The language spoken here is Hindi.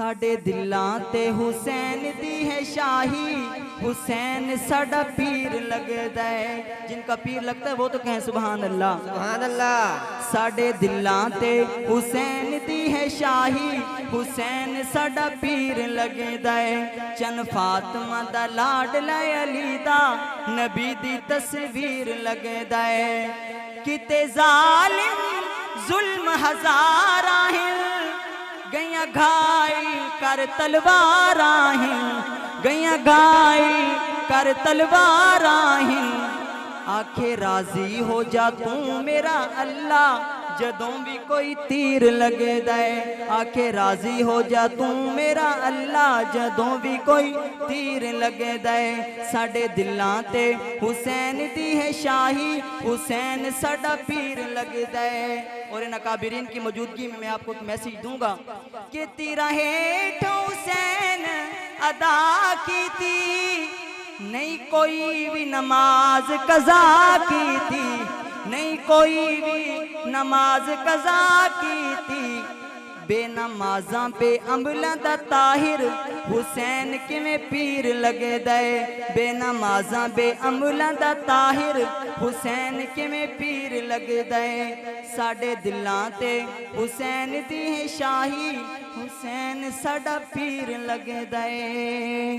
साडे दिलां ते हुसैन दी है शाही, हुसैन साडा पीर लगदा है। जिनका पीर लगता है वो तो कहें सुभान अल्लाह सुभान अल्लाह। साडे दिलां ते हुसैन दी है शाही, हुसैन साडा पीर लगदा है। चन फातिमा दा लाडला अली दा नबी दी तस्वीर लगदा है। किते जालिम जुल्म हजारा है, गैया घायल कर तलवारा है, गैया घायल कर तलवारा है। आखे राजी हो जा तू मेरा अल्लाह, जदों भी कोई तीर लगदा है। आखे राजी हो जा तू मेरा अल्लाह, जदों भी कोई तीर लगदा है। साडे दिलां ते हुसैन दी है शाही, हुसैन साडा पीर लगदा है। और इन अकाबिरीन की मौजूदगी में मैं आपको एक मैसेज दूंगा कि तीरा हेठ हुसैन अदा की थी, नहीं कोई भी नमाज कज़ा की थी, नहीं कोई भी नमाज कज़ा की थी। बेनमाज़ां पे अमलां दा ताहिर, हुसैन किवें पीर लगदा है। बेनमाज़ां बे अमलां दा ताहिर, हुसैन किवें पीर लगदा है। साडे दिलां ते हुसैन दी है शाही, हुसैन साडा पीर लगदा है।